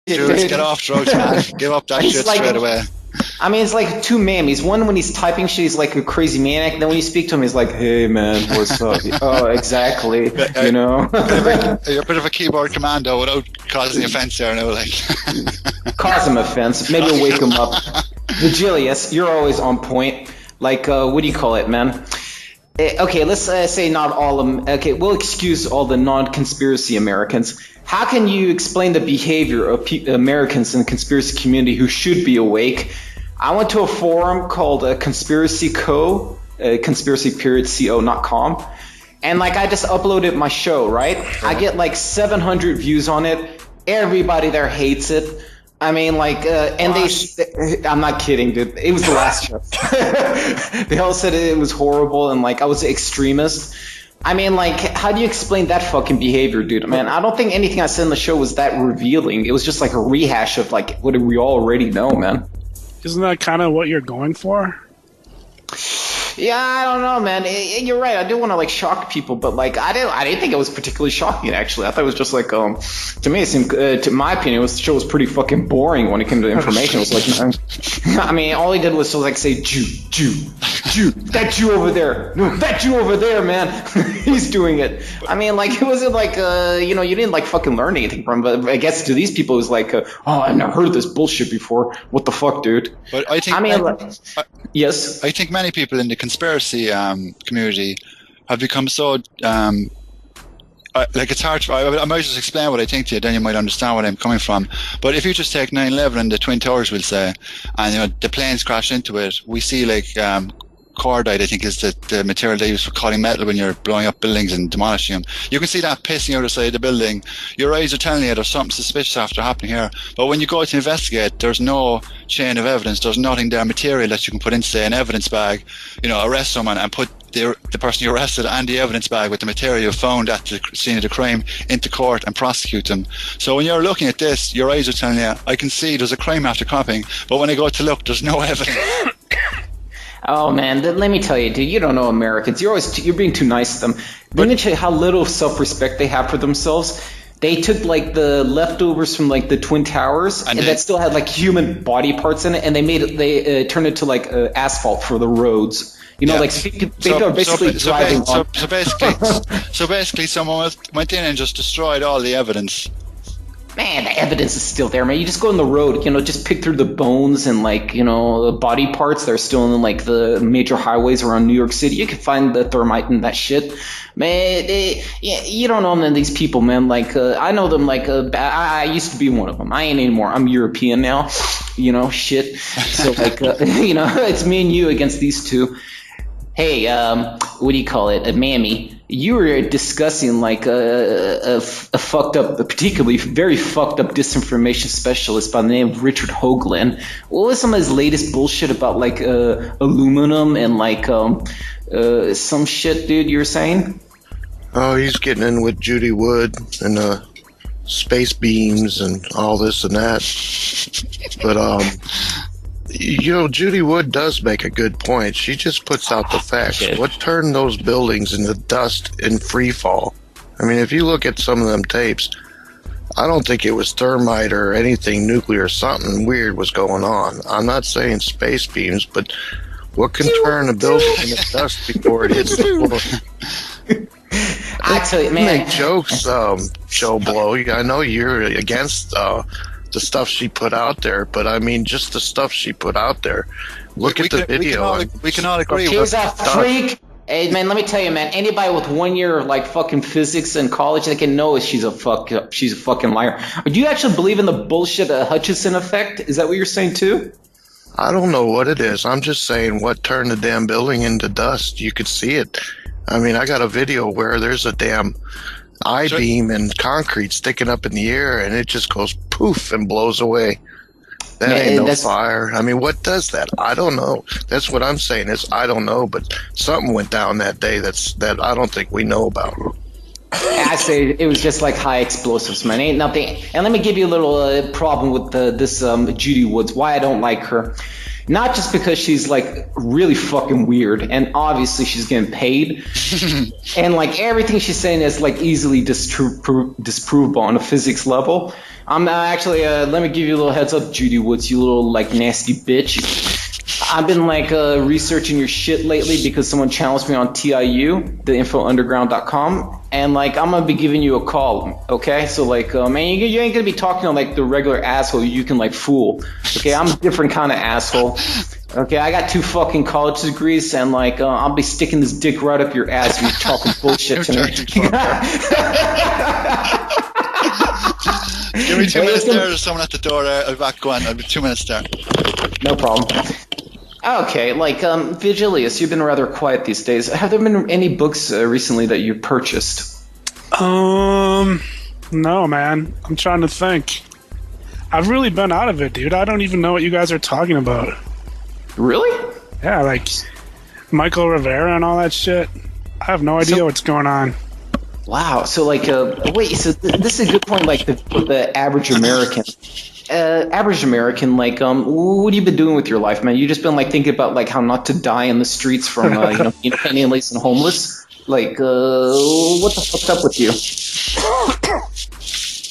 Jules, get off drugs, man. Give up that shit straight away. I mean, it's like two mammies. One, when he's typing shit, he's like a crazy maniac. Then when you speak to him, he's like, "Hey, man, what's up?" Oh, exactly. You know, you're a bit of a keyboard commando without causing offense there. Now, like, cause him offense. Maybe we'll wake him up. Vigilius, you're always on point. Like, what do you call it, man? Okay, let's say not all of them. Okay, we'll excuse all the non-conspiracy Americans. How can you explain the behavior of Americans in the conspiracy community who should be awake? I went to a forum called Conspiracy Co, conspiracy.co.com, and like I just uploaded my show, right? I get like 700 views on it. Everybody there hates it. I mean, like, and I'm not kidding, dude. It was the last show. They all said it was horrible and like I was an extremist. I mean, like, how do you explain that fucking behavior, dude? Man, I don't think anything I said in the show was that revealing. It was just like a rehash of like what we already know, man. Isn't that kind of what you're going for? Yeah, I don't know, man. You're right. I do want to like shock people, but like I didn't think it was particularly shocking. Actually, I thought it was just like to me it seemed, to my opinion, the show was pretty fucking boring when it came to information. It was like, I mean, all he did was like say Jew, that Jew over there, no, that Jew over there, man, he's doing it. I mean, like it wasn't like you know, you didn't like fucking learn anything from him. But I guess to these people it was like, oh, I've never heard of this bullshit before. What the fuck, dude? But I think, yes, I think many people in the conspiracy community have become so like it's hard to, I might just explain what I think to you, then you might understand where I'm coming from. But if you just take 9/11 and the Twin Towers, we'll say, and you know the planes crash into it, we see like cordite, I think is the material they use for cutting metal when you're blowing up buildings and demolishing them. You can see that pissing out the side of the building. Your eyes are telling you there's something suspicious after happening here. But when you go to investigate, there's no chain of evidence. There's nothing there material that you can put in, say, an evidence bag, you know, arrest someone and put the person you arrested and the evidence bag with the material you found at the scene of the crime into court and prosecute them. So when you're looking at this, your eyes are telling you, I can see there's a crime after cropping, but when I go to look, there's no evidence. Oh man, let me tell you, dude, you don't know Americans. You're being too nice to them. Let me tell you how little self-respect they have for themselves. They took like the leftovers from like the Twin Towers, and that still had like human body parts in it, and they turned it to like asphalt for the roads. You know, like they are basically driving. So basically, someone went in and just destroyed all the evidence. Man, the evidence is still there, man. You just go on the road, you know, just pick through the bones and like, you know, the body parts that are still in like the major highways around New York City. You can find the thermite and that shit. Man, you don't know them, these people, man. Like, I know them like, I used to be one of them. I ain't anymore. I'm European now, you know, shit. So like, you know, it's me and you against these two. Hey, what do you call it? A mammy. You were discussing like a fucked up, particularly very fucked up disinformation specialist by the name of Richard Hoagland. What was some of his latest bullshit about like aluminum and like some shit, dude? You were saying? Oh, he's getting in with Judy Wood and space beams and all this and that. But you know, Judy Wood does make a good point. She just puts out the facts. Shit. What turned those buildings into dust in free fall? I mean, if you look at some of them tapes, I don't think it was thermite or anything nuclear. Something weird was going on. I'm not saying space beams, but what can turn a building into dust before it hits the floor? I tell you, man. Make jokes, Joe Blow. I know you're against the stuff she put out there, but I mean, just the stuff she put out there. Look at the video. We can all agree. She's a freak. Hey man, let me tell you, man. Anybody with 1 year of like fucking physics in college, they can know she's a fucking liar. Do you actually believe in the bullshit Hutchison effect? Is that what you're saying too? I don't know what it is. I'm just saying, what turned the damn building into dust? You could see it. I mean, I got a video where there's a damn I-beam and concrete sticking up in the air, and it just goes poof and blows away. That ain't no fire. I mean, what does that? I don't know. That's what I'm saying is I don't know, but something went down that day that I don't think we know about. I say it was just like high explosives, man. Ain't nothing. And let me give you a little problem with this Judy Woods. Why I don't like her. Not just because she's like really fucking weird, and obviously she's getting paid, and like everything she's saying is like easily disprovable on a physics level. I'm actually let me give you a little heads up, Judy Woods, you little like nasty bitch. I've been like researching your shit lately because someone challenged me on TIU, the infounderground.com, and like I'm gonna be giving you a call, okay? So like, man, you ain't gonna be talking to like the regular asshole you can like fool, okay? I'm a different kind of asshole, okay? I got 2 fucking college degrees, and like I'll be sticking this dick right up your ass if you're talking bullshit to me. Give me 2 minutes there. There's someone at the door. I'll be back going. I'll be 2 minutes there. No problem. Okay, like Vigilius, you've been rather quiet these days. Have there been any books recently that you purchased? No, man. I'm trying to think. I've really been out of it, dude. I don't even know what you guys are talking about. Really? Yeah, like Michael Rivera and all that shit. I have no idea what's going on. Wow. So like, wait. So this is a good point. Like the average American. Like, what have you been doing with your life, man? You just been like thinking about like how not to die in the streets from being penniless and homeless. Like, what the fuck's up with you?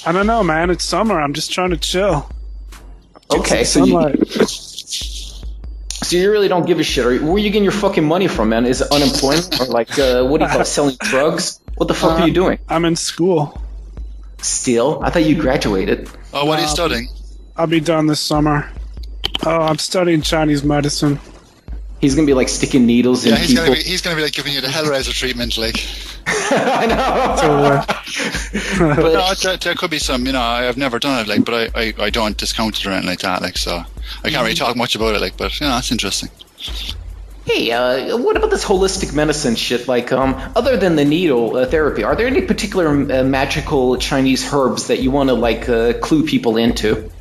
I don't know, man. It's summer. I'm just trying to chill. Okay, so you really don't give a shit. Where are you getting your fucking money from, man? Is it unemployment or like what do you call it, selling drugs? What the fuck are you doing? I'm in school. Still? I thought you graduated. Oh, what are you studying? I'll be done this summer. Oh, I'm studying Chinese medicine. He's gonna be like sticking needles in people. He's gonna be like giving you the Hellraiser treatment, like. I know. No, there could be some. I've never done it, like, but I don't discount it or anything like that, like. So I can't really talk much about it, like, but it's interesting. Hey, what about this holistic medicine shit? Like, other than the needle therapy, are there any particular magical Chinese herbs that you want to like clue people into?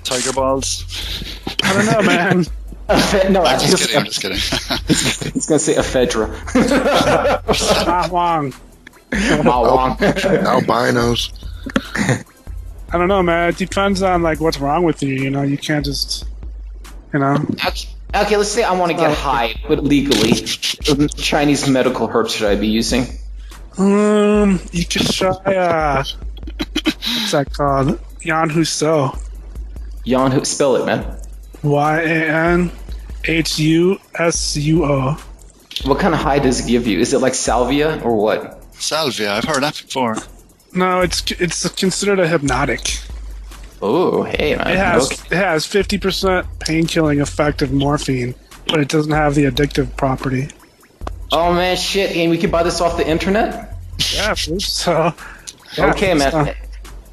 Tiger balls. I don't know, man. No, I'm just kidding. He's gonna say ephedra. Ma Wang. Albinos. I don't know, man. It depends on like what's wrong with you. You can't just, Okay, let's say I want to get high, but legally. What Chinese medical herbs should I be using? You could try what's that called? Yan Huso. Spell it, man. YANHUSUO. What kind of high does it give you? Is it like salvia or what? Salvia, I've heard that before. No, it's considered a hypnotic. Oh, hey, man. It has 50% pain-killing effect of morphine, but it doesn't have the addictive property. Oh man, shit! And we can buy this off the internet. Yeah, I believe so. Yeah, okay, man.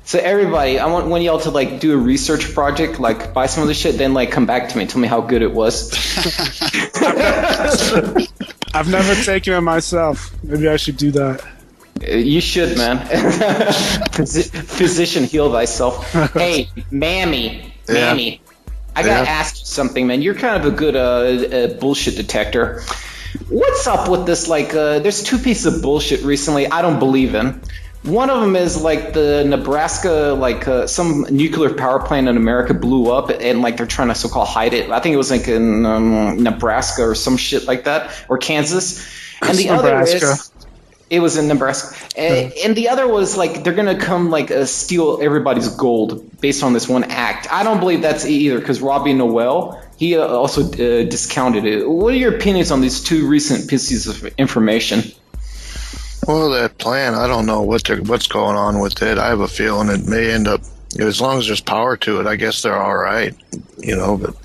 So everybody, I want y'all to like do a research project, like buy some of this shit, then like come back to me, tell me how good it was. I've never taken it myself. Maybe I should do that. You should, man. Physician, heal thyself. Hey, Mammy, I gotta ask you something, man. You're kind of a good bullshit detector. What's up with this? Like, there's 2 pieces of bullshit recently I don't believe in. One of them is like the Nebraska, like some nuclear power plant in America blew up, and like they're trying to so-called hide it. I think it was like in Nebraska or some shit like that, or Kansas. And the other is, it was in Nebraska. And the other was like they're gonna come like steal everybody's gold based on this one act. I don't believe that's either, because Robbie Noel, he also discounted it. What are your opinions on these 2 recent pieces of information? Well, that plan, I don't know what's going on with it. I have a feeling it may end up, as long as there's power to it, I guess they're all right, but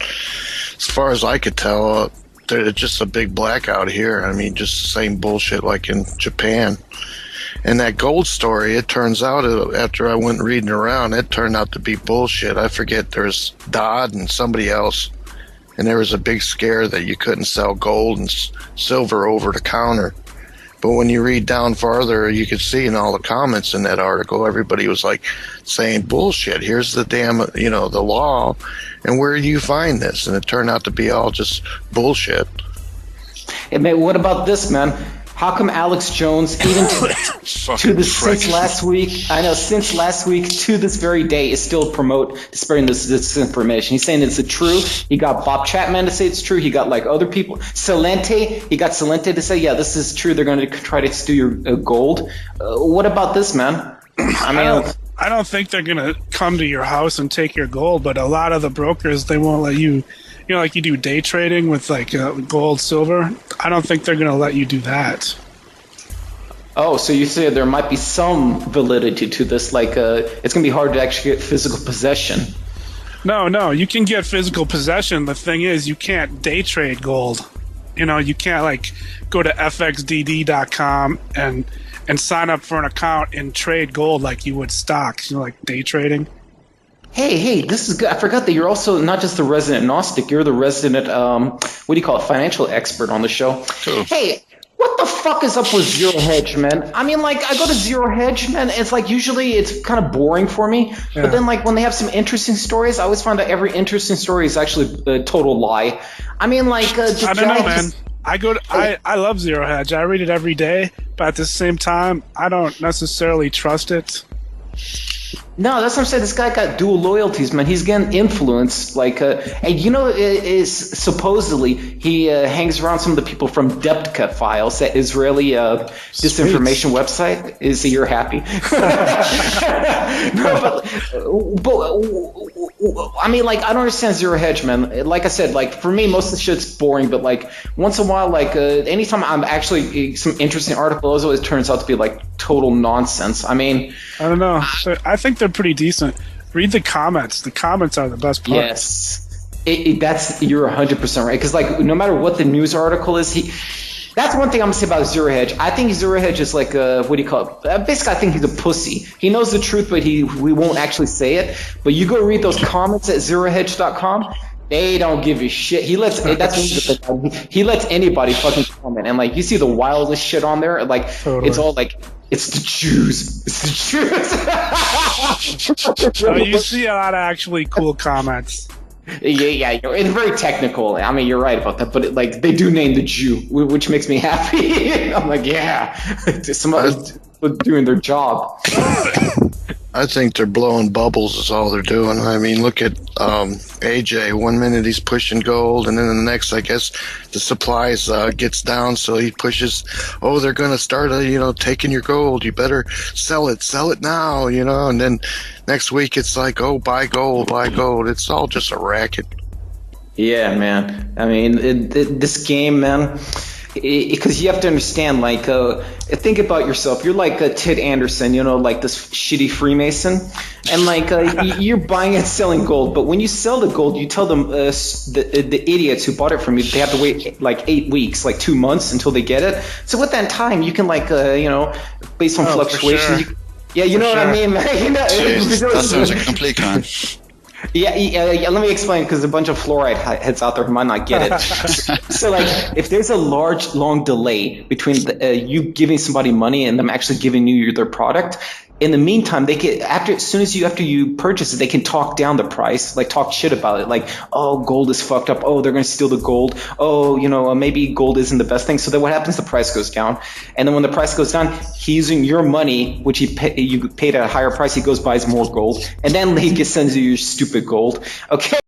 as far as I could tell, it's just a big blackout here. I mean, just the same bullshit like in Japan. And that gold story, it turns out, after I went reading around, it turned out to be bullshit. I forget, there's Dodd and somebody else, and there was a big scare that you couldn't sell gold and silver over the counter. But when you read down farther, you could see in all the comments in that article, everybody was like saying, bullshit, here's the damn, the law, and where do you find this? And it turned out to be all just bullshit. Hey, man, what about this, man? How come Alex Jones, even since last week, since last week to this very day, is still spreading this information? He's saying it's true. He got Bob Chapman to say it's true. He got like other people. He got Salente to say, yeah, this is true. They're going to try to steal your gold. What about this, man? I don't think they're going to come to your house and take your gold, but a lot of the brokers, they won't let you, like you do day trading with like gold, silver. I don't think they're going to let you do that. Oh, so you say there might be some validity to this, like it's going to be hard to actually get physical possession. No, you can get physical possession. The thing is, you can't day trade gold. You can't like go to fxdd.com and sign up for an account and trade gold like you would stocks, like day trading. Hey, this is good. I forgot that you're also not just the resident Gnostic, you're the resident, financial expert on the show. Cool. Hey, what the fuck is up with Zero Hedge, man? I mean, like, I go to Zero Hedge, man, it's like usually it's kind of boring for me. Yeah. But then, like, when they have some interesting stories, I always find that every interesting story is actually a total lie. I mean, like, I don't know, man. I love Zero Hedge. I read it every day, but at the same time, I don't necessarily trust it. No, that's what I'm saying. This guy got dual loyalties, man. He's getting influenced. Like, and is supposedly he hangs around some of the people from Deptka Files, that Israeli disinformation website. You're happy? No, but I mean, like, I don't understand Zero Hedge, man. Like I said, like for me, most of the shit's boring. But like once in a while, like anytime I'm actually some interesting articles, always turns out to be like total nonsense. I mean, I don't know. I think they're pretty decent. Read the comments. The comments are the best part. Yes, you're 100% right. Because like no matter what the news article is, that's one thing I'm gonna say about Zero Hedge. I think Zero Hedge is like what do you call it? Basically, I think he's a pussy. He knows the truth, but we won't actually say it. But you go read those comments at zerohedge.com. They don't give a shit. He lets anybody fucking comment, and like you see the wildest shit on there. Like totally. It's all like it's the Jews. It's the Jews. So you see a lot of actually cool comments. Yeah, it's very technical. I mean, you're right about that, but like they do name the Jew, which makes me happy. I'm like, yeah, somebody's doing their job. I think they're blowing bubbles is all they're doing. I mean, look at AJ. 1 minute he's pushing gold, and then the next, I guess, the supplies gets down, so he pushes. Oh, they're going to start, taking your gold. You better sell it now, And then next week it's like, oh, buy gold. It's all just a racket. Yeah, man. I mean, this game, man. Because you have to understand, like, think about yourself. You're like Ted Anderson, like this shitty Freemason, and like you're buying and selling gold. But when you sell the gold, you tell them the idiots who bought it from you, they have to wait like 8 weeks, like 2 months until they get it. So with that time, you can like based on fluctuations. Sure. What I mean, man. Jeez, that sounds like a complete con. Yeah, let me explain, because a bunch of fluoride heads out there who might not get it. So, like, if there's a long delay between you giving somebody money and them actually giving you their product, in the meantime, they can after you purchase it, they can talk down the price, like talk shit about it, like, oh, gold is fucked up. Oh, they're going to steal the gold. Oh, maybe gold isn't the best thing. So then what happens? The price goes down, and then when the price goes down, he's using your money, which you paid at a higher price. He goes buys more gold, and then he sends you your stupid gold. Okay.